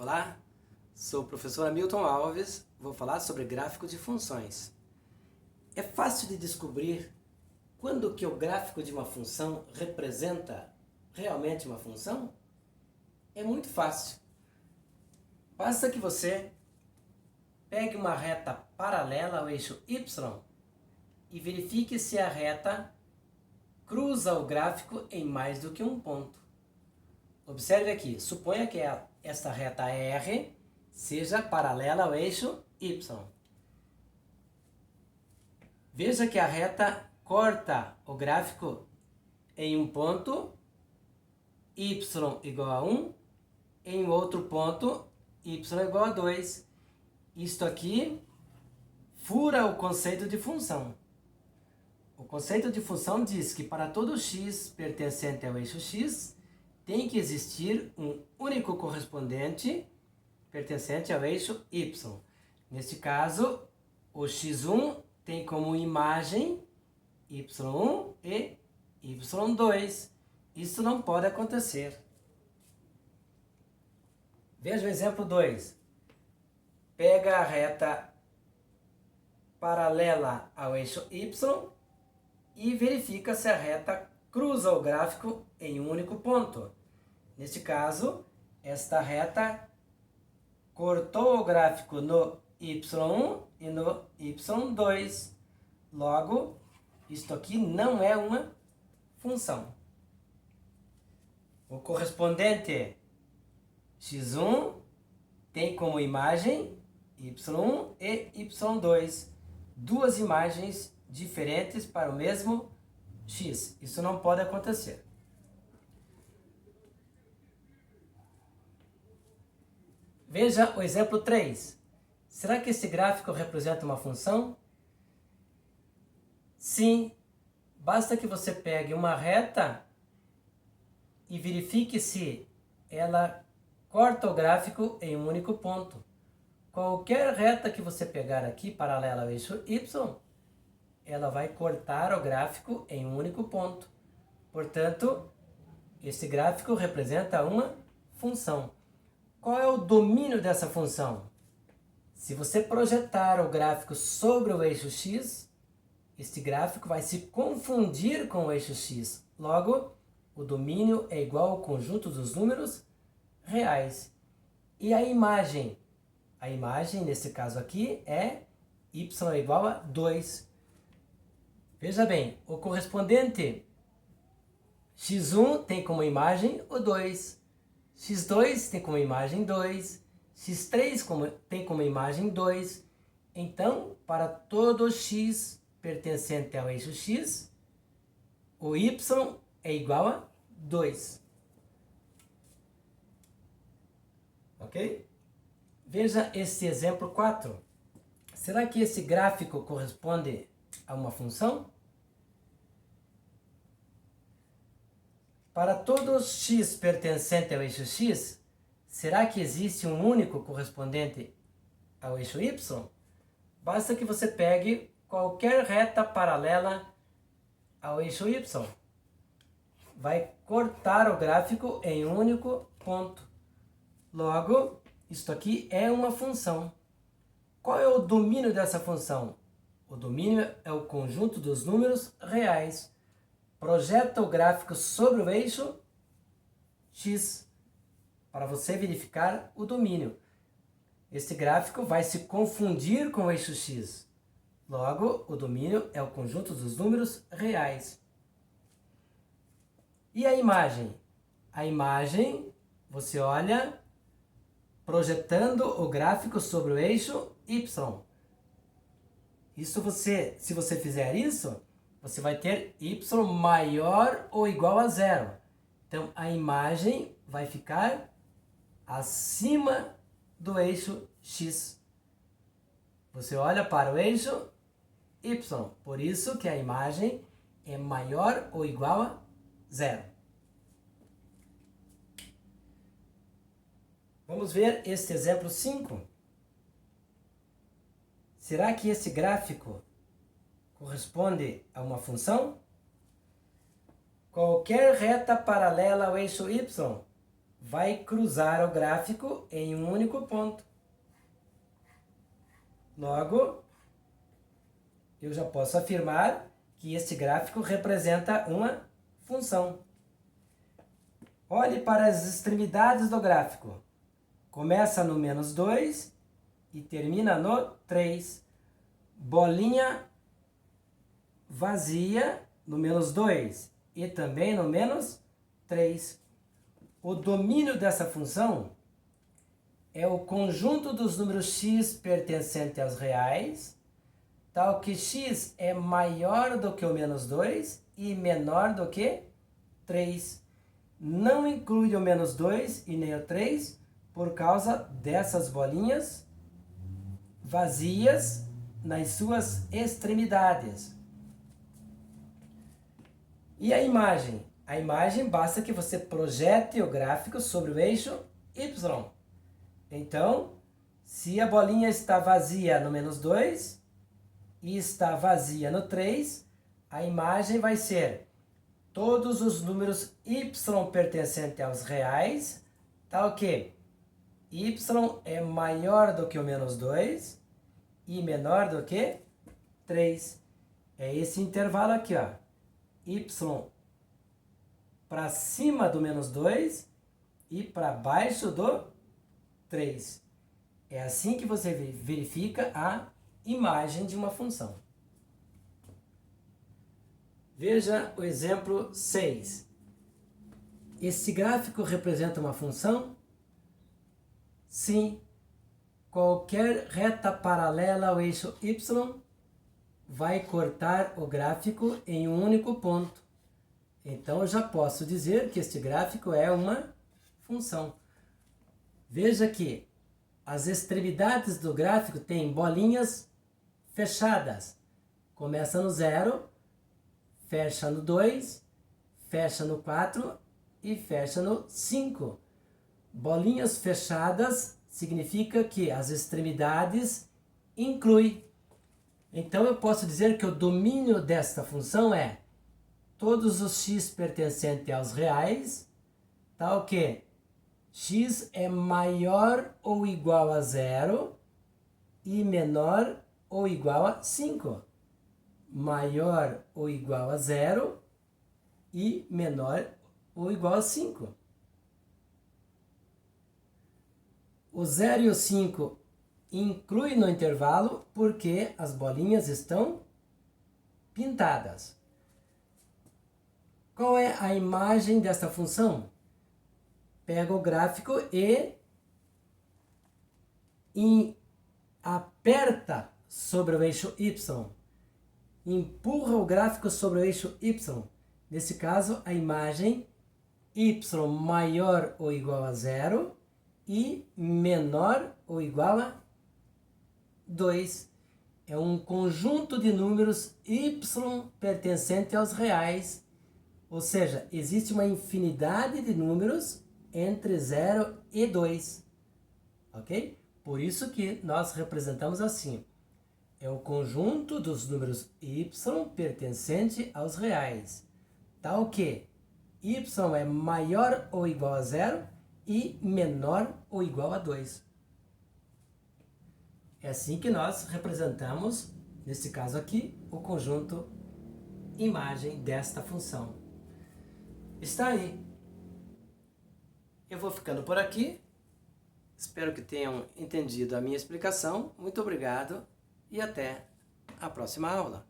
Olá, sou o professor Hamilton Alves, vou falar sobre gráfico de funções. É fácil de descobrir quando que o gráfico de uma função representa realmente uma função? É muito fácil. Basta que você pegue uma reta paralela ao eixo Y e verifique se a reta cruza o gráfico em mais do que um ponto. Observe aqui, suponha que esta reta R seja paralela ao eixo Y. Veja que a reta corta o gráfico em um ponto, y igual a 1, em outro ponto, y igual a 2. Isto aqui fura o conceito de função. O conceito de função diz que para todo x pertencente ao eixo x, tem que existir um único correspondente pertencente ao eixo y. Neste caso, o x1 tem como imagem y1 e y2. Isso não pode acontecer. Veja o exemplo 2. Pega a reta paralela ao eixo y e verifica se a reta cruza o gráfico em um único ponto. Neste caso, esta reta cortou o gráfico no y1 e no y2. Logo, isto aqui não é uma função. O correspondente x1 tem como imagem y1 e y2. Duas imagens diferentes para o mesmo x. Isso não pode acontecer. Veja o exemplo 3. Será que esse gráfico representa uma função? Sim, basta que você pegue uma reta e verifique se ela corta o gráfico em um único ponto. Qualquer reta que você pegar aqui, paralela ao eixo y, ela vai cortar o gráfico em um único ponto. Portanto, esse gráfico representa uma função. Qual é o domínio dessa função? Se você projetar o gráfico sobre o eixo x, este gráfico vai se confundir com o eixo x. Logo, o domínio é igual ao conjunto dos números reais. E a imagem? A imagem, nesse caso aqui, é y igual a 2. Veja bem, o correspondente x1 tem como imagem o 2. x2 tem como imagem 2. x3 tem como imagem 2. Então, para todo x pertencente ao eixo x, o y é igual a 2. Ok? Veja esse exemplo 4. Será que esse gráfico corresponde a uma função? Para todo x pertencente ao eixo x, será que existe um único correspondente ao eixo y? Basta que você pegue qualquer reta paralela ao eixo y. Vai cortar o gráfico em um único ponto. Logo, isto aqui é uma função. Qual é o domínio dessa função? O domínio é o conjunto dos números reais. Projeta o gráfico sobre o eixo x para você verificar o domínio. Este gráfico vai se confundir com o eixo x. Logo, o domínio é o conjunto dos números reais. E a imagem? A imagem, você olha projetando o gráfico sobre o eixo y. Se você fizer isso, você vai ter y maior ou igual a 0. Então, a imagem vai ficar acima do eixo x. Você olha para o eixo y, por isso que a imagem é maior ou igual a 0. Vamos ver este exemplo 5. Será que esse gráfico corresponde a uma função? Qualquer reta paralela ao eixo y vai cruzar o gráfico em um único ponto. Logo, eu já posso afirmar que este gráfico representa uma função. Olhe para as extremidades do gráfico. Começa no -2 e termina no 3. Bolinha vazia no -2 e também no -3. O domínio dessa função é o conjunto dos números x pertencente aos reais, tal que x é maior do que o -2 e menor do que 3. Não inclui o -2 e nem o 3 por causa dessas bolinhas vazias nas suas extremidades. E a imagem? A imagem basta que você projete o gráfico sobre o eixo y. Então, se a bolinha está vazia no -2 e está vazia no 3, a imagem vai ser todos os números y pertencentes aos reais, tal que y é maior do que o -2 e menor do que 3. É esse intervalo aqui, ó. Y para cima do -2 e para baixo do 3. É assim que você verifica a imagem de uma função. Veja o exemplo 6. Este gráfico representa uma função? Sim. Qualquer reta paralela ao eixo y vai cortar o gráfico em um único ponto. Então, eu já posso dizer que este gráfico é uma função. Veja que as extremidades do gráfico têm bolinhas fechadas. Começa no 0, fecha no 2, fecha no 4 e fecha no 5. Bolinhas fechadas significa que as extremidades incluem. Então, eu posso dizer que o domínio desta função é todos os x pertencentes aos reais, tal que x é maior ou igual a 0 e menor ou igual a 5. Maior ou igual a 0 e menor ou igual a 5. O 0 e o 5 inclui no intervalo porque as bolinhas estão pintadas. Qual é a imagem desta função? Pega o gráfico e aperta sobre o eixo y. Empurra o gráfico sobre o eixo y. Nesse caso, a imagem y maior ou igual a 0 e menor ou igual a 2. É um conjunto de números y pertencente aos reais. Ou seja, existe uma infinidade de números entre 0 e 2. Ok? Por isso que nós representamos assim. É o conjunto dos números y pertencente aos reais. Tal que y é maior ou igual a 0 e menor ou igual a 2. É assim que nós representamos, nesse caso aqui, o conjunto imagem desta função. Está aí. Eu vou ficando por aqui. Espero que tenham entendido a minha explicação. Muito obrigado e até a próxima aula.